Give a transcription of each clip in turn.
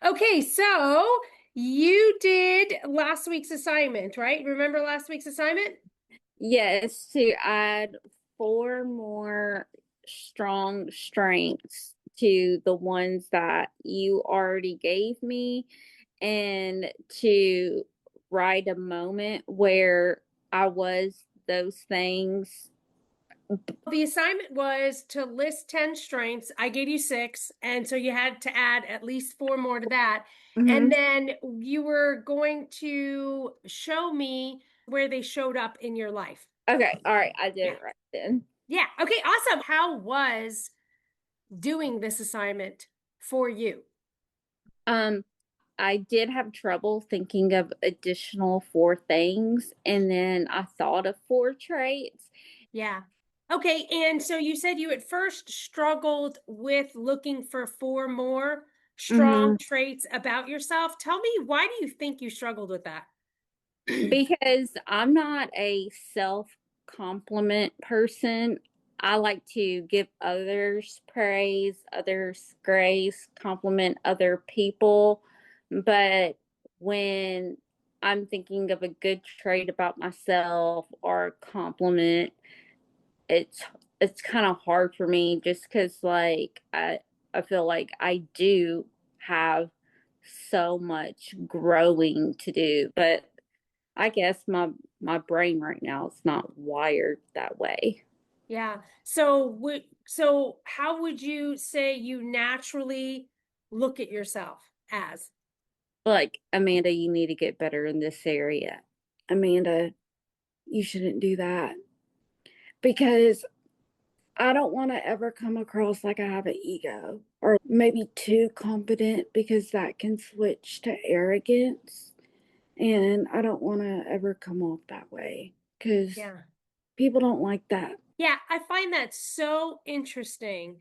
Okay, so you did last week's assignment, right? Remember last week's assignment? Yes, to add four more strong strengths to the ones that you already gave me, and to write a moment where I was those things. The assignment was to list 10 strengths. I gave you six, and so you had to add at least four more to that. And Mhm. then you were going to show me where they showed up in your life. Okay, all right, I did Yeah. it right then. Yeah. Okay, awesome. How was doing this assignment for you? Um, I did have trouble thinking of additional four things, and then I thought of four traits. Yeah. Okay. And so you said you at first struggled with looking for four more strong Mhm. traits about yourself. Tell me, why do you think you struggled with that? Because I'm not a self compliment person. I like to give others praise, others grace, compliment other people. But when I'm thinking of a good trait about myself or a compliment, it's it's kind of hard for me just because I feel like I do have so much growing to do, but I guess my brain right now is not wired that way. Yeah. So how would you say you naturally look at yourself as? Like, Amanda, you need to get better in this area. Amanda, you shouldn't do that because I don't want to ever come across like I have an ego or maybe too confident because that can switch to arrogance. And I don't want to ever come off that way because Yeah. people don't like that. Yeah, I find that so interesting.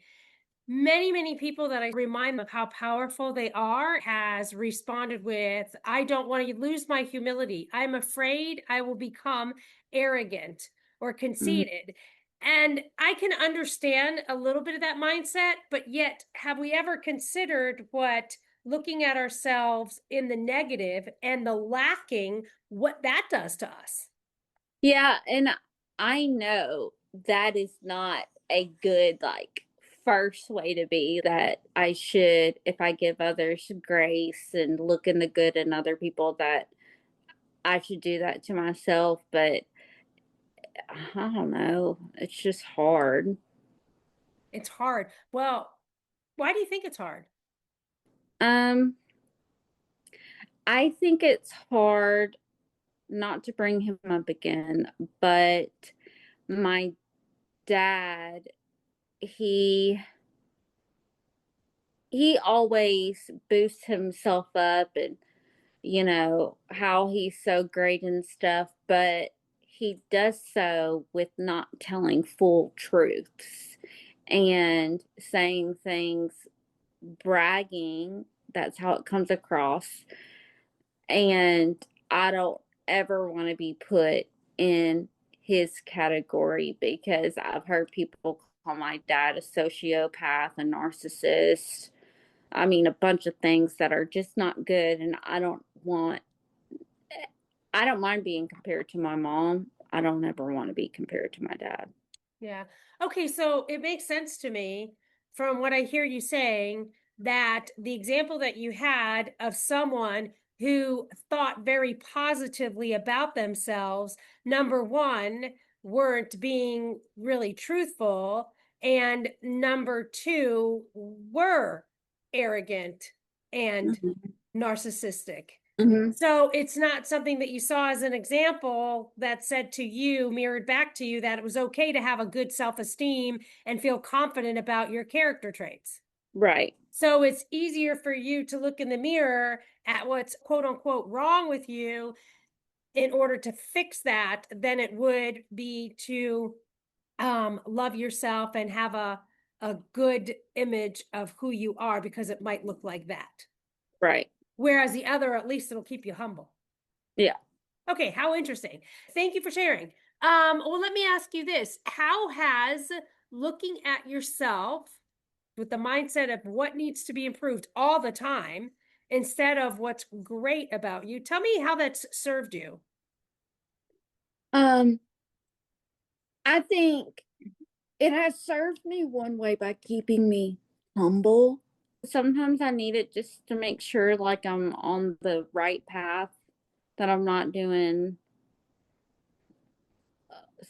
Many people that I remind of how powerful they are has responded with, I don't want to lose my humility. I'm afraid I will become arrogant or Mhm. conceited. And I can understand a little bit of that mindset, but yet, have we ever considered what looking at ourselves in the negative and the lacking, what that does to us? Yeah, and I know that is not a good first way to be, that I should, if I give others grace and look in the good in other people, that I should do that to myself, but I don't know. It's just hard. It's hard. Well, why do you think it's hard? Um I think it's hard, not to bring him up again, but my dad, he he always boosts himself up and how he's so great and stuff, but he does so with not telling full truths and saying things, bragging. That's how it comes across. And I don't ever want to be put in his category because I've heard people call my dad a sociopath, a narcissist. I mean, a bunch of things that are just not good. And I don't mind being compared to my mom. I don't ever want to be compared to my dad. Yeah. Okay, so it makes sense to me from what I hear you saying that the example that you had of someone who thought very positively about themselves, number one, weren't being really truthful, and number two, were arrogant and Mhm. narcissistic. Mhm. So it's not something that you saw as an example that said to you, mirrored back to you, that it was okay to have a good self-esteem and feel confident about your character traits. Right. So it's easier for you to look in the mirror at what's quote unquote wrong with you in order to fix that than it would be to love yourself and have a good image of who you are because it might look like that. Right. Whereas the other, at least it'll keep you humble. Yeah. Okay, how interesting. Thank you for sharing. Well, let me ask you this. How has looking at yourself with the mindset of what needs to be improved all the time instead of what's great about you. Tell me how that's served you. Um, I think it has served me one way by keeping me humble. Sometimes I need it just to make sure like I'm on the right path, that I'm not doing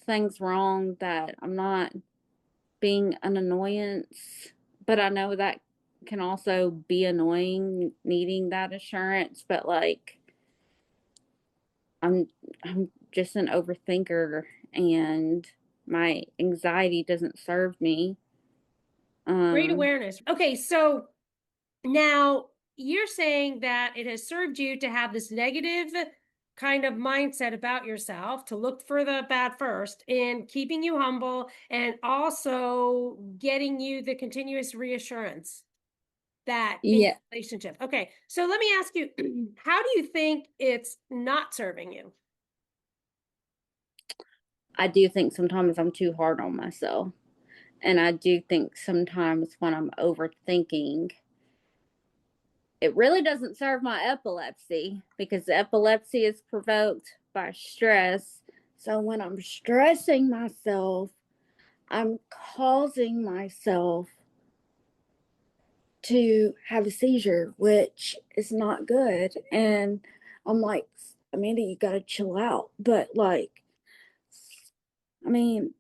things wrong, that I'm not being an annoyance. But I know that can also be annoying, needing that assurance. But like, I'm I'm just an overthinker, and my anxiety doesn't serve me. Great Um, awareness. Okay, so now you're saying that it has served you to have this negative kind of mindset about yourself, to look for the bad first, and keeping you humble, and also getting you the continuous reassurance that in your yeah, relationship. Okay, so let me ask you, how do you think it's not serving you? I do think sometimes I'm too hard on myself. And I do think sometimes when I'm overthinking, it really doesn't serve my epilepsy, because epilepsy is provoked by stress. So when I'm stressing myself, I'm causing myself to have a seizure, which is not good. And I'm like, Amanda, you got to chill out. But like, I mean,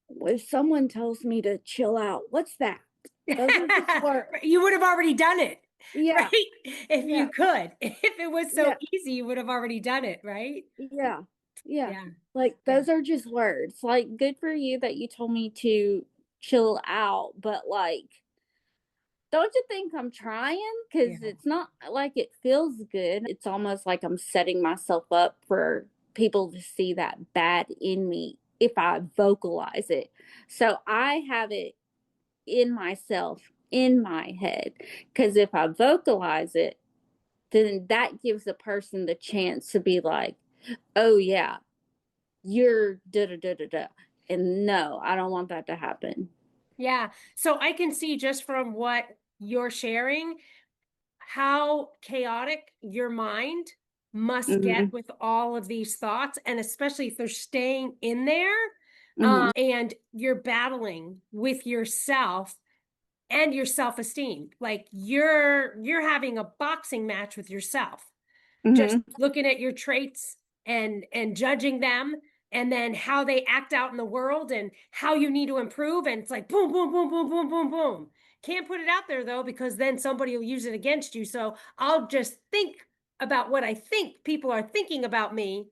if someone tells me to chill out, what's that? Those are just words. You would have already done it, Yeah, right? If yeah, you could. If it was so yeah, easy, you would have already done it, right? yeah, yeah. Yeah. Like Yeah. those are just words. Like, good for you that you told me to chill out, but like, don't you think I'm trying? Yeah. Because it's not like it feels good. It's almost like I'm setting myself up for people to see that bad in me if I vocalize it. So I have it in myself, in my head. Because if I vocalize it, then that gives the person the chance to be like, oh, yeah, you're da da da da da. And no, I don't want that to happen. Yeah. So I can see just from what you're sharing how chaotic your mind must get Mm-hmm. with all of these thoughts, and especially if they're staying in there, Mm-hmm. and you're battling with yourself and your self-esteem. Like you're having a boxing match with yourself, just Mm-hmm. looking at your traits and judging them, and then how they act out in the world and how you need to improve, and it's like boom boom boom boom boom boom boom. Can't put it out there though, because then somebody will use it against you. So I'll just think about what I think people are thinking about me,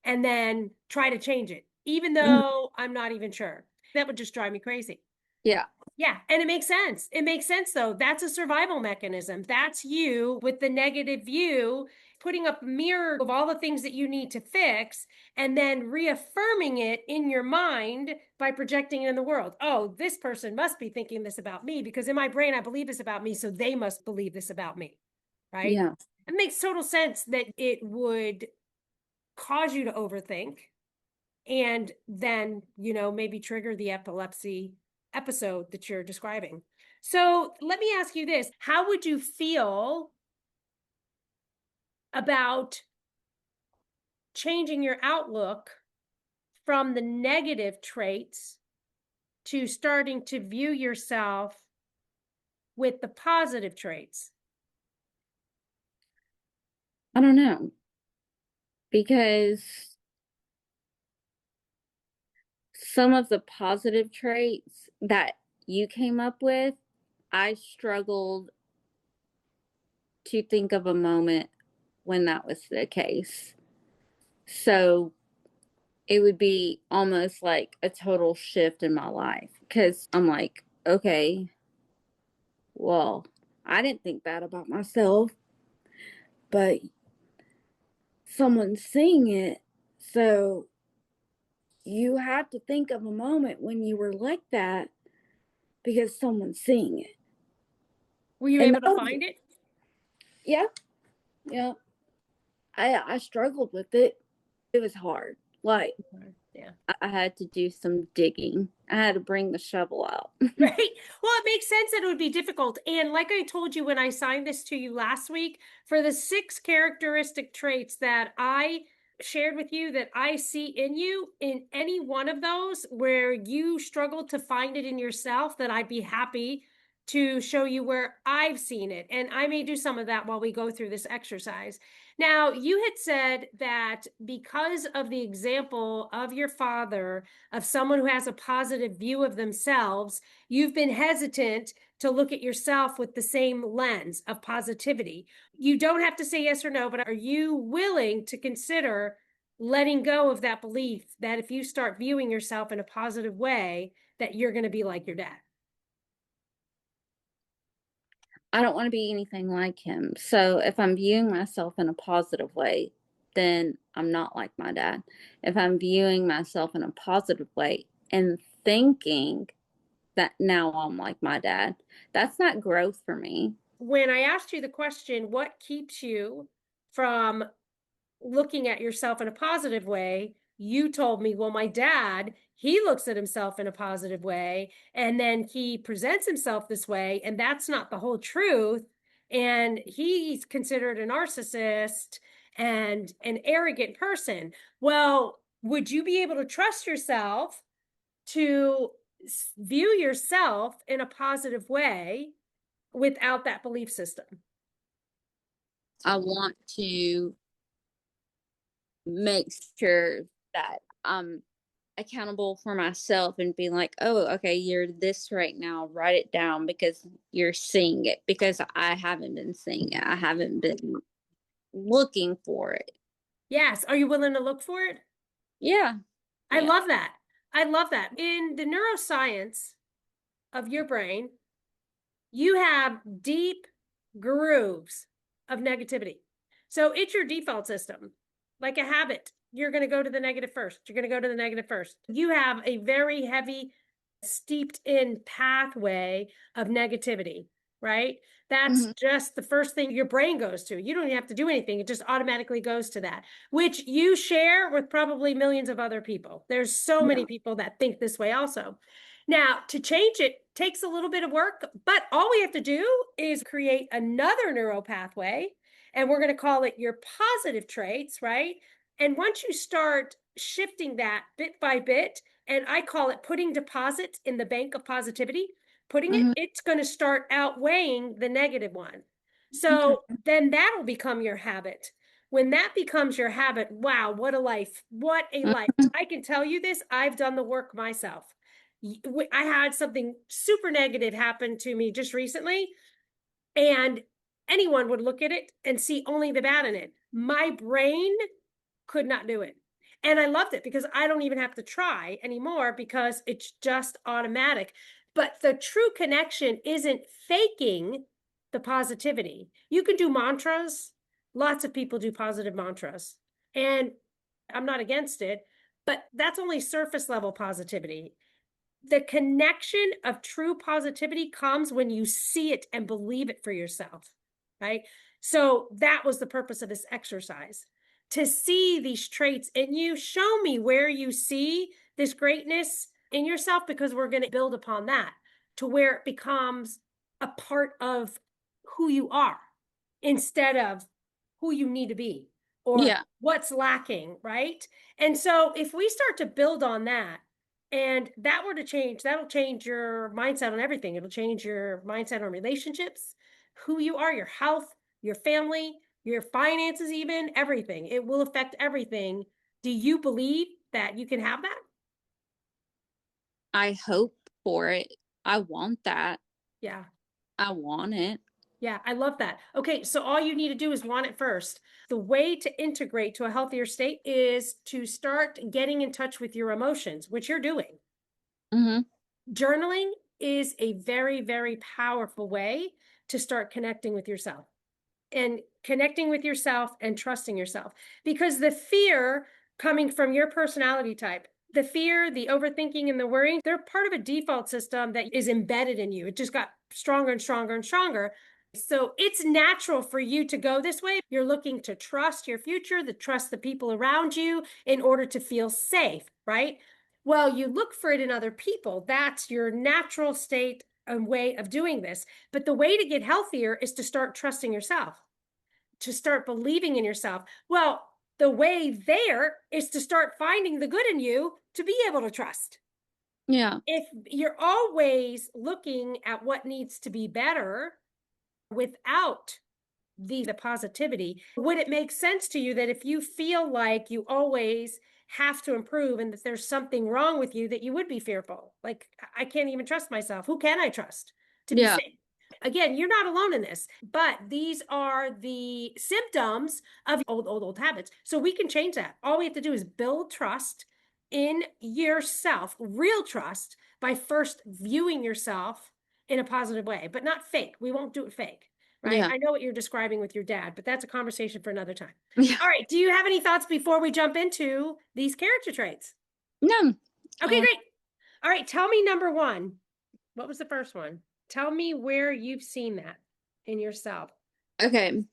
and then try to change it even Mm-hmm. though I'm not even sure. That would just drive me crazy. Yeah. Yeah, and it makes sense. It makes sense though. That's a survival mechanism. That's you with the negative view, putting up a mirror of all the things that you need to fix, and then reaffirming it in your mind by projecting it in the world. Oh, this person must be thinking this about me because in my brain I believe this about me, so they must believe this about me. Right? Yeah. It makes total sense that it would cause you to overthink, and then, maybe trigger the epilepsy episode that you're describing. So let me ask you this. How would you feel about changing your outlook from the negative traits to starting to view yourself with the positive traits? I don't know, because some of the positive traits that you came up with, I struggled to think of a moment when that was the case. So it would be almost like a total shift in my life, because I'm like, okay, well, I didn't think that about myself, but someone's saying it. So you have to think of a moment when you were like that because someone's seeing it. Were you And able to find it? yeah, yeah. I struggled with it. It was hard. Like, Yeah. I had to do some digging. I had to bring the shovel out. Right. Well, it makes sense that it would be difficult. And like I told you when I signed this to you last week, for the 6 characteristic traits that I shared with you that I see in you, in any one of those where you struggle to find it in yourself, that I'd be happy to show you where I've seen it. And I may do some of that while we go through this exercise. Now, you had said that because of the example of your father, of someone who has a positive view of themselves, you've been hesitant to look at yourself with the same lens of positivity. You don't have to say yes or no, but are you willing to consider letting go of that belief that if you start viewing yourself in a positive way, that you're going to be like your dad? I don't want to be anything like him. So if I'm viewing myself in a positive way, then I'm not like my dad. If I'm viewing myself in a positive way and thinking that now I'm like my dad, that's not growth for me. When I asked you the question, what keeps you from looking at yourself in a positive way, you told me, well, my dad, he looks at himself in a positive way, and then he presents himself this way, and that's not the whole truth. And he's considered a narcissist and an arrogant person. Well, would you be able to trust yourself to view yourself in a positive way without that belief system? I want to make sure that I'm accountable for myself and be like, oh, okay, you're this right now. Write it down because you're seeing it. Because I haven't been seeing it. I haven't been looking for it. Yes. Are you willing to look for it? Yeah. I Yeah. love that. I love that. In the neuroscience of your brain, you have deep grooves of negativity. So it's your default system, like a habit. You're going to go to the negative first. You're going to go to the negative first. You have a very heavy, steeped in pathway of negativity, right? That's Mhm. just the first thing your brain goes to. You don't even have to do anything. It just automatically goes to that, which you share with probably millions of other people. There's so many Yeah. people that think this way also. Now, to change it takes a little bit of work, but all we have to do is create another neural pathway, and we're going to call it your positive traits, right? And once you start shifting that bit by bit, and I call it putting deposits in the bank of positivity, putting it, Mhm. it's going to start outweighing the negative one. Okay. So then that'll become your habit. When that becomes your habit, wow, what a life. What a life. Mhm. I can tell you this, I've done the work myself. I had something super negative happen to me just recently, and anyone would look at it and see only the bad in it. My brain could not do it. And I loved it because I don't even have to try anymore because it's just automatic. But the true connection isn't faking the positivity. You can do mantras. Lots of people do positive mantras. And I'm not against it, but that's only surface level positivity. The connection of true positivity comes when you see it and believe it for yourself, right? So that was the purpose of this exercise, to see these traits in you. Show me where you see this greatness in yourself, because we're going to build upon that to where it becomes a part of who you are instead of who you need to be or Yeah. what's lacking, right? And so if we start to build on that, and that were to change, that'll change your mindset on everything. It'll change your mindset on relationships, who you are, your health, your family, your finances, even everything. It will affect everything. Do you believe that you can have that? I hope for it. I want that. Yeah. I want it. Yeah, I love that. Okay, so all you need to do is want it first. The way to integrate to a healthier state is to start getting in touch with your emotions, which you're doing. Mhm. Journaling is a very, very powerful way to start connecting with yourself and connecting with yourself and trusting yourself, because the fear coming from your personality type, the fear, the overthinking, and the worrying, they're part of a default system that is embedded in you. It just got stronger and stronger and stronger. So it's natural for you to go this way. You're looking to trust your future, to trust the people around you in order to feel safe, right? Well, you look for it in other people. That's your natural state and way of doing this. But the way to get healthier is to start trusting yourself, to start believing in yourself. Well, the way there is to start finding the good in you to be able to trust. Yeah. If you're always looking at what needs to be better without the positivity, would it make sense to you that if you feel like you always have to improve and that there's something wrong with you, that you would be fearful? Like, I can't even trust myself. Who can I trust to be Yeah. safe? Again, you're not alone in this, but these are the symptoms of old habits. So we can change that. All we have to do is build trust in yourself, real trust, by first viewing yourself in a positive way, but not fake. We won't do it fake, right? Yeah. I know what you're describing with your dad, but that's a conversation for another time. Yeah. All right. Do you have any thoughts before we jump into these character traits? No. Okay, great. All right. Tell me number one. What was the first one? Tell me where you've seen that in yourself. Okay.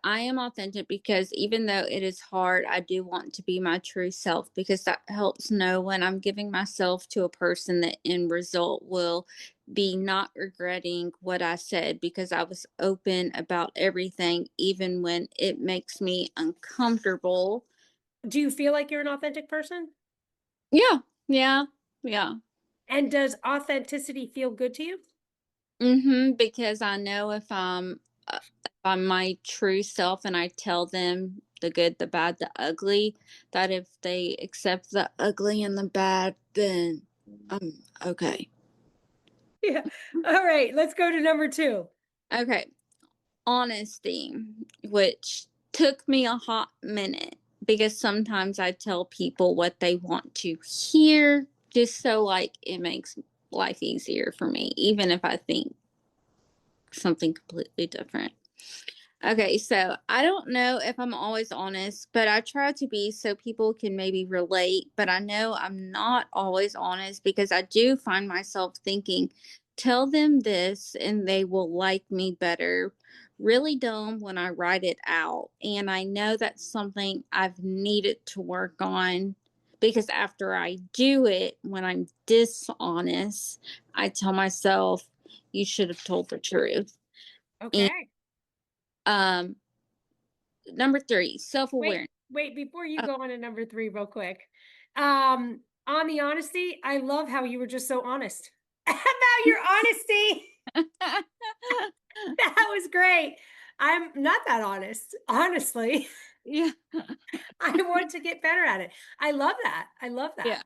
I am authentic because even though it is hard, I do want to be my true self because that helps know when I'm giving myself to a person that end result will be not regretting what I said because I was open about everything, even when it makes me uncomfortable. Do you feel like you're an authentic person? Yeah. Yeah. Yeah. And does authenticity feel good to you? Because I know if I'm my true self and I tell them the good, the bad, the ugly, that if they accept the ugly and the bad, then I'm okay. Yeah. All right. Let's go to number two. Okay. Honesty, which took me a hot minute because sometimes I tell people what they want to hear just so like it makes life easier for me, even if I think something completely different. Okay, so I don't know if I'm always honest, but I try to be so people can maybe relate. But I know I'm not always honest because I do find myself thinking, tell them this and they will like me better. Really dumb when I write it out. And I know that's something I've needed to work on because after I do it, when I'm dishonest, I tell myself, you should have told the truth. And Okay. um, number 3, Wait, self-awareness. wait, before you Oh. go on to number three, real quick. On the honesty, I love how you were just so honest about your honesty. That was great. I'm not that honest, honestly. Yeah. I want to get better at it. I love that. I love that. Yeah.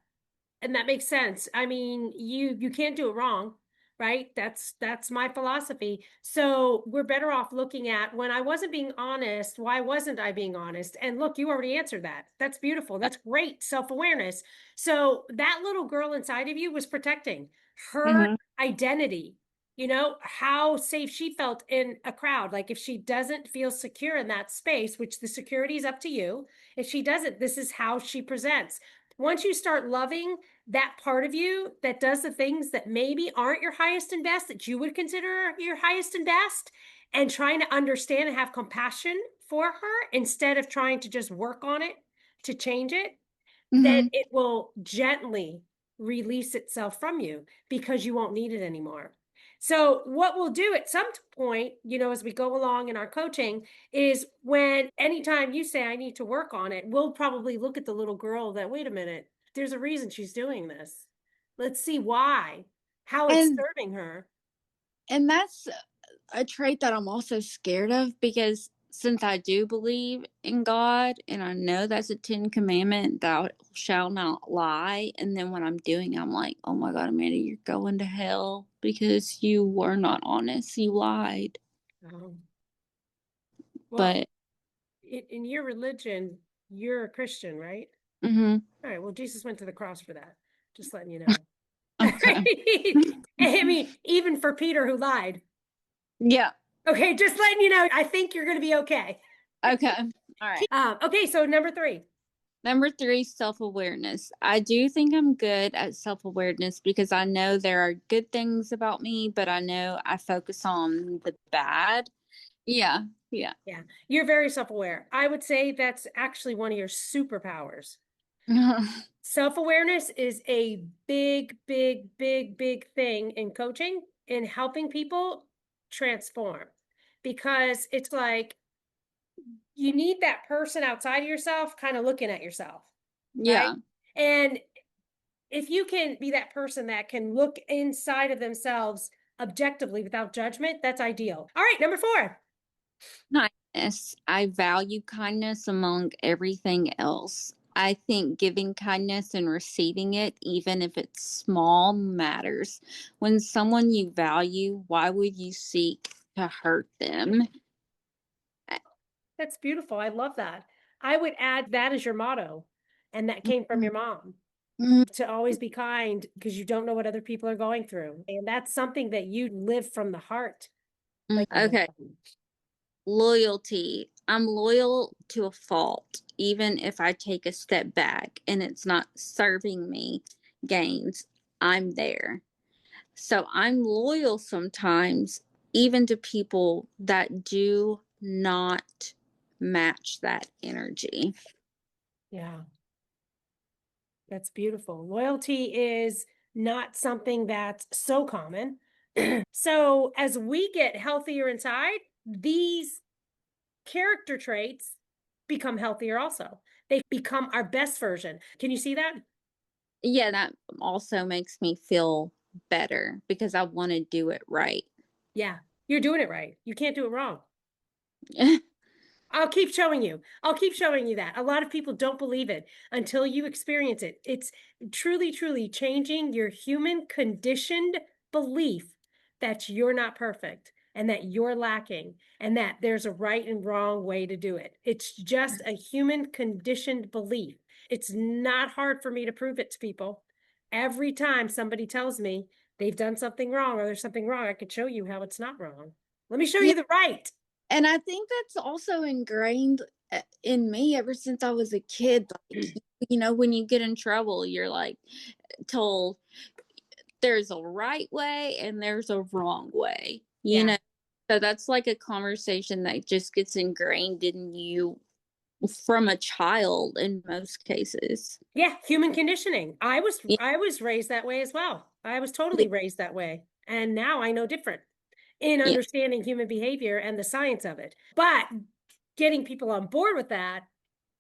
And that makes sense. I mean, you can't do it wrong, right? That's my philosophy. So we're better off looking at, when I wasn't being honest, why wasn't I being honest? And look, you already answered that. That's beautiful. That's great self-awareness. So that little girl inside of you was protecting her Mhm. identity. You know, how safe she felt in a crowd. Like if she doesn't feel secure in that space, which the security is up to you, if she doesn't, this is how she presents. Once you start loving that part of you that does the things that maybe aren't your highest and best, that you would consider your highest and best, and trying to understand and have compassion for her instead of trying to just work on it to change it, then Mhm. it will gently release itself from you because you won't need it anymore. So, what we'll do at some point, as we go along in our coaching, is when anytime you say, I need to work on it, we'll probably look at the little girl that, wait a minute, there's a reason she's doing this. Let's see why, how it's And serving her. that's a trait that I'm also scared of because since I do believe in God and I know that's a 10 commandment, thou shalt not lie. And then when I'm doing, I'm like, oh my God, Amanda, you're going to hell because you were not honest. You lied. Um, well, But in your religion, you're a Christian, right? mhm. All right. Well, Jesus went to the cross for that. Just letting you know. Okay. I mean, even for Peter who lied. Yeah. Okay, just letting you know, I think you're going to be okay. Okay. All right. Okay, so number three. Number three, self-awareness. I do think I'm good at self-awareness because I know there are good things about me, but I know I focus on the bad. Yeah, yeah. Yeah, you're very self-aware. I would say that's actually one of your superpowers. Self-awareness is a big, big, big, big thing in coaching, in helping people transform, because it's like you need that person outside of yourself kind of looking at yourself, right? Yeah. And if you can be that person that can look inside of themselves objectively without judgment, that's ideal. All right, number four. Kindness. I value kindness among everything else. I think giving kindness and receiving it, even if it's small, matters. When someone you value, why would you seek to hurt them? That's beautiful. I love that. I would add that as your motto, and that came from your mom, to always be kind because you don't know what other people are going through. And that's something that you live from the heart. Like, Okay. Loyalty. I'm loyal to a fault, even if I take a step back and it's not serving me gains. I'm there. So I'm loyal sometimes, even to people that do not match that energy. yeah, that's beautiful. Loyalty is not something that's so common. So as we get healthier inside, these character traits become healthier also. They become our best version. Can you see that? Yeah, that also makes me feel better because I want to do it right. Yeah, you're doing it right. You can't do it wrong. I'll keep showing you. I'll keep showing you that. A lot of people don't believe it until you experience it. It's truly, truly changing your human conditioned belief that you're not perfect and that you're lacking and that there's a right and wrong way to do it. It's just a human conditioned belief. It's not hard for me to prove it to people. Every time somebody tells me they've done something wrong or there's something wrong, I could show you how it's not wrong. Let me show Yeah, you the right. and I think that's also ingrained in me ever since I was a kid. Like, when you get in trouble, you're like told there's a right way and there's a wrong way, Yeah. So that's like a conversation that just gets ingrained in you from a child in most cases. Yeah, human conditioning. I was Yeah. I was raised that way as well. I was totally raised that way. And now I know different in Yeah. understanding human behavior and the science of it. But getting people on board with that,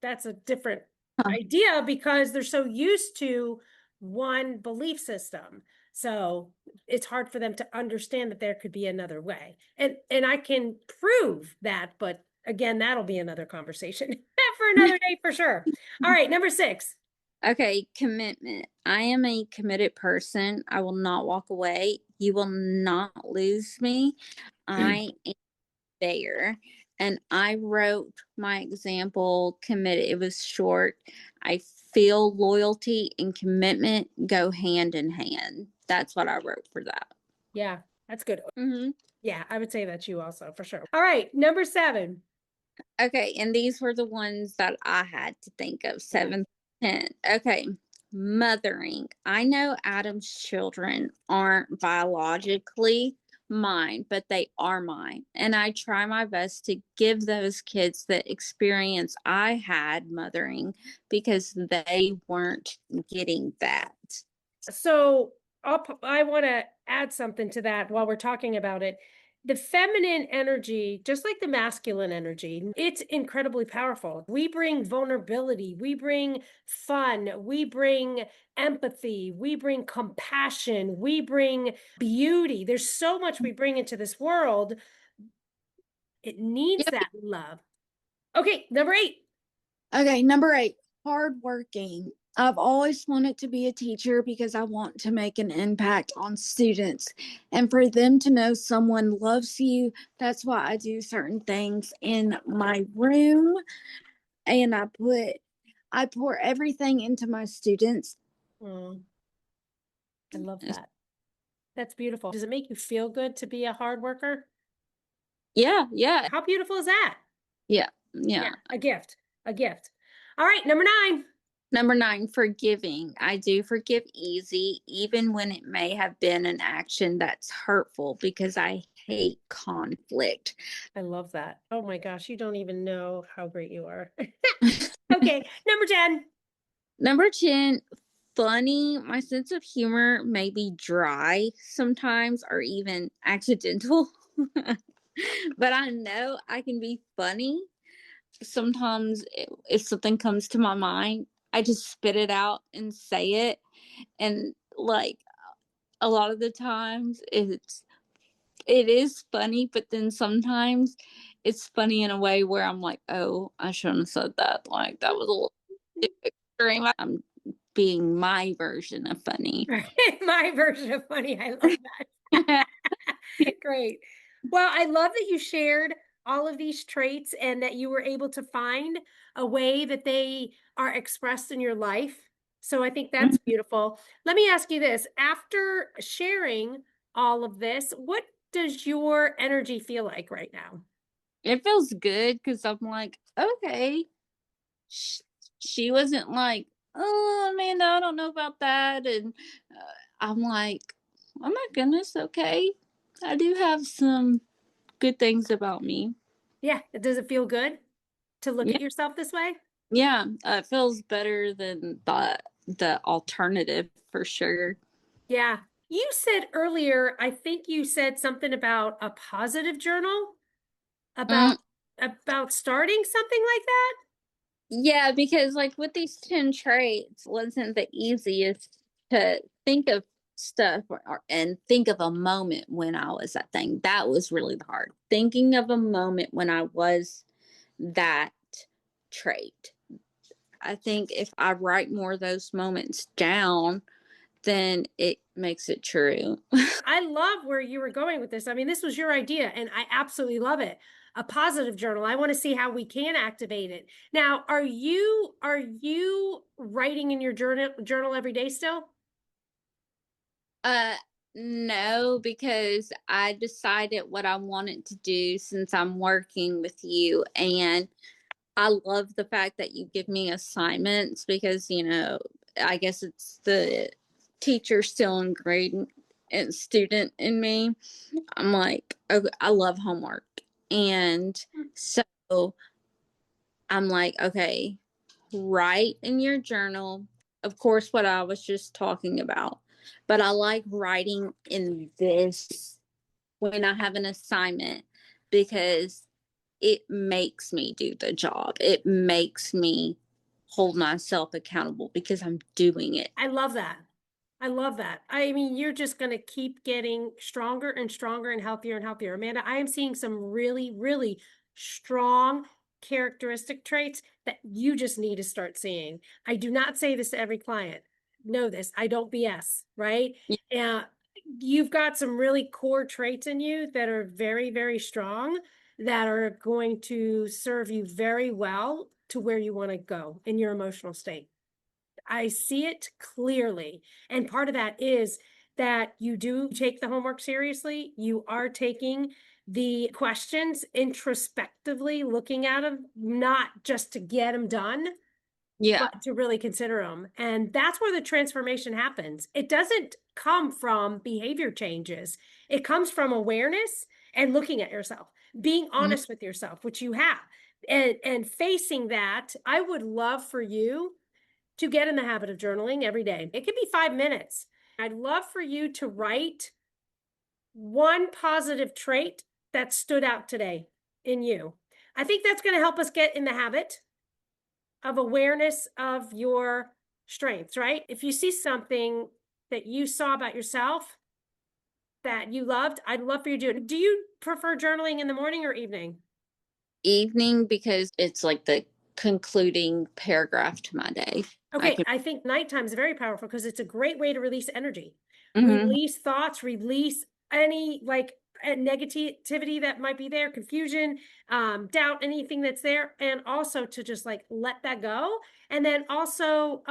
that's a different Huh. idea because they're so used to one belief system. So it's hard for them to understand that there could be another way. And I can prove that, but again, that'll be another conversation for another day for sure. All right, number six. Okay, commitment. I am a committed person. I will not walk away. You will not lose me. I am there. And I wrote my example committed. It was short. I feel loyalty and commitment go hand in hand. That's what I wrote for that. Yeah, that's good. Hmm. Yeah, I would say that's you also for sure. All right, number seven. Okay, and these were the ones that I had to think of. Yeah. 7, 10. Okay, mothering. I know Adam's children aren't biologically mine, but they are mine. And I try my best to give those kids the experience I had mothering because they weren't getting that. So I want to add something to that while we're talking about it. The feminine energy, just like the masculine energy, it's incredibly powerful. We bring vulnerability, we bring fun, we bring empathy, we bring compassion, we bring beauty. There's so much we bring into this world. It needs Yep. that love. Okay, number eight. Okay, number 8, hardworking. I've always wanted to be a teacher because I want to make an impact on students. And for them to know someone loves you, that's why I do certain things in my room. And I pour everything into my students. Mm, I love that. That's beautiful. Does it make you feel good to be a hard worker? Yeah, yeah, How beautiful is that? yeah, Yeah, yeah. a gift, a gift. All right, number 9. Number 9, forgiving. I do forgive easy, even when it may have been an action that's hurtful because I hate conflict. I love that. Oh my gosh, you don't even know how great you are. Okay, number 10. Number 10, funny. My sense of humor may be dry sometimes or even accidental, but I know I can be funny. Sometimes if something comes to my mind, I just spit it out and say it. And like a lot of the times it is funny, but then sometimes it's funny in a way where I'm like, oh, I shouldn't have said that. Like that was a little too extreme. I'm being my version of funny. My version of funny. I love that. Great. Well, I love that you shared all of these traits and that you were able to find a way that they are expressed in your life. So I think that's beautiful. Let me ask you this. After sharing all of this, what does your energy feel like right now? It feels good because I'm like, okay, sh- she wasn't like, oh, Amanda, I don't know about that. And I'm like, oh my goodness, okay. I do have some good things about me. Yeah, does it feel good to look Yeah, at yourself this way? yeah, it feels better than the alternative for sure. Yeah. You said earlier, I think you said something about a positive journal, Mm, about starting something like that. yeah, because like with these 10 traits, wasn't the easiest to think of stuff and think of a moment when I was that thing. That was really hard. Thinking of a moment when I was that trait. I think if I write more of those moments down, then it makes it true. I love where you were going with this. I mean, this was your idea, and I absolutely love it. A positive journal. I want to see how we can activate it. Now, are you writing in your journal every day still? Uh, no, because I decided what I wanted to do since I'm working with you. And I love the fact that you give me assignments because, I guess it's the teacher still ingrained and student in me. I'm like, okay, I love homework. And so I'm like, okay, write in your journal, of course, what I was just talking about. But I like writing in this when I have an assignment because it makes me do the job. It makes me hold myself accountable because I'm doing it. I love that. I love that. I mean, you're just going to keep getting stronger and stronger and healthier and healthier. Amanda, I am seeing some really, really strong characteristic traits that you just need to start seeing. I do not say this to every client. Know this. I don't BS, right? And you've got some really core traits in you that are very, very strong that are going to serve you very well to where you want to go in your emotional state. I see it clearly. And part of that is that you do take the homework seriously. You are taking the questions introspectively, looking at them, not just to get them done, Yeah. but to really consider them. And that's where the transformation happens. It doesn't come from behavior changes, it comes from awareness and looking at yourself, being Mhm. honest with yourself, which you have. And facing that, I would love for you to get in the habit of journaling every day. It could be 5 minutes. I'd love for you to write one positive trait that stood out today in you. I think that's going to help us get in the habit of awareness of your strengths, right? If you see something that you saw about yourself that you loved, I'd love for you to do it. Do you prefer journaling in the morning or evening? Evening because it's like the concluding paragraph to my day. I Okay, can. I think nighttime is very powerful because it's a great way to release energy, Mhm. release thoughts, release any like negativity that might be there, confusion, doubt, anything that's there, and also to just like let that go, and then also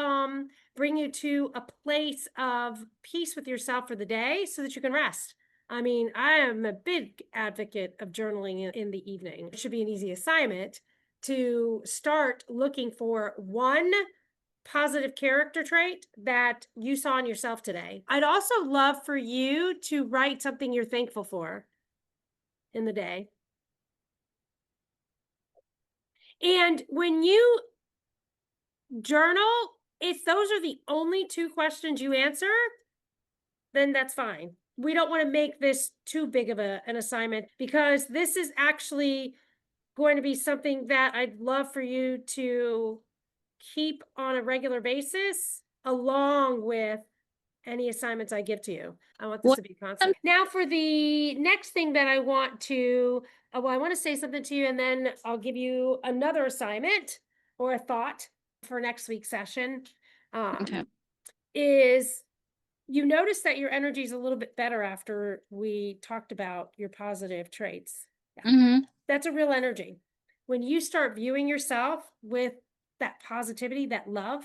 bring you to a place of peace with yourself for the day so that you can rest. I mean, I am a big advocate of journaling in the evening. It should be an easy assignment, to start looking for one positive character trait that you saw in yourself today. I'd also love for you to write something you're thankful for in the day. And when you journal, if those are the only two questions you answer, then that's fine. We don't want to make this too big of an assignment, because this is actually going to be something that I'd love for you to keep on a regular basis, along with any assignments I give to you. I want this What- to be constant. Now for the next thing that I want to, well, I want to say something to you, and then I'll give you another assignment or a thought for next week's session. Okay. Is you notice that your energy is a little bit better after we talked about your positive traits. Mm-hmm. That's a real energy. When you start viewing yourself with that positivity, that love,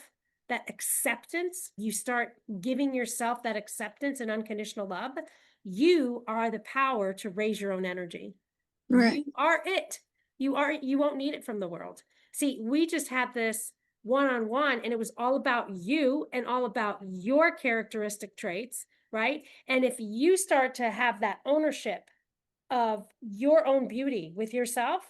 that acceptance, you start giving yourself that acceptance and unconditional love, you are the power to raise your own energy. Right. You are it. You won't need it from the world. See, we just had this one-on-one, and it was all about you and all about your characteristic traits, right? And if you start to have that ownership of your own beauty with yourself,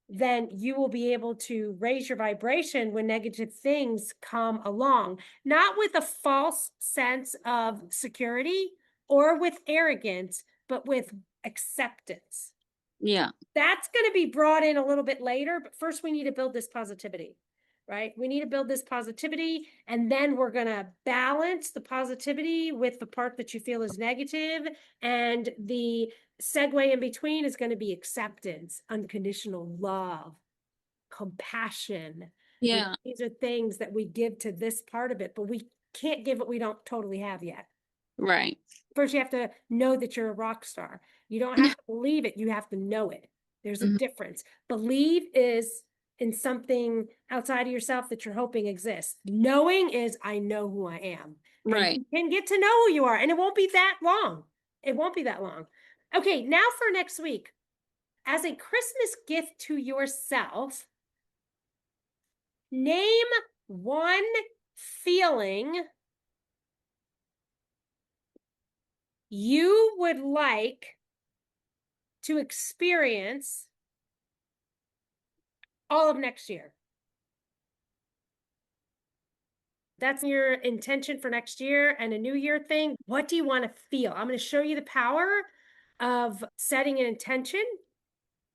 then you will be able to raise your vibration when negative things come along, not with a false sense of security or with arrogance, but with acceptance. Yeah. That's going to be brought in a little bit later, but first we need to build this positivity, right? We need to build this positivity, and then we're going to balance the positivity with the part that you feel is negative, and the segue in between is going to be acceptance, unconditional love, compassion. Yeah. These are things that we give to this part of it, but we can't give what we don't totally have yet. Right. First, you have to know that you're a rock star. You don't have to believe it, you have to know it. There's a Mhm. difference. Believe is in something outside of yourself that you're hoping exists. Knowing is, I know who I am. And Right. you can get to know who you are, and it won't be that long. It won't be that long. Okay, now for next week. As a Christmas gift to yourself, name one feeling you would like to experience all of next year. That's your intention for next year and a new year thing. What do you want to feel? I'm going to show you the power of setting an intention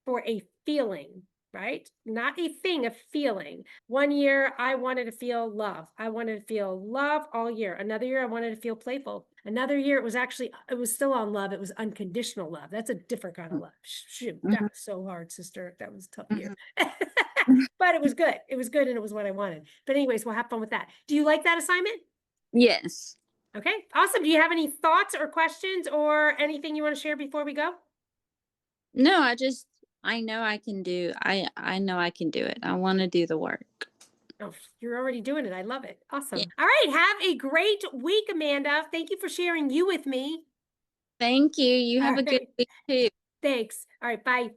for a feeling, right? Not a thing, a feeling. One year, I wanted to feel love. I wanted to feel love all year. Another year, I wanted to feel playful. Another year, it was still on love. It was unconditional love. That's a different kind of love. Shoot, that was so hard, sister. That was a tough year. But it was good. It was good, and it was what I wanted. But anyways, we'll have fun with that. Do you like that assignment? Yes. Okay, awesome. Do you have any thoughts or questions or anything you want to share before we go? No, I know I can do, I know I can do it. I want to do the work. Oh, you're already doing it. I love it. Awesome. Yeah. All right. Have a great week, Amanda. Thank you for sharing you with me. Thank you. You have All a good right. week too. Thanks. All right. Bye.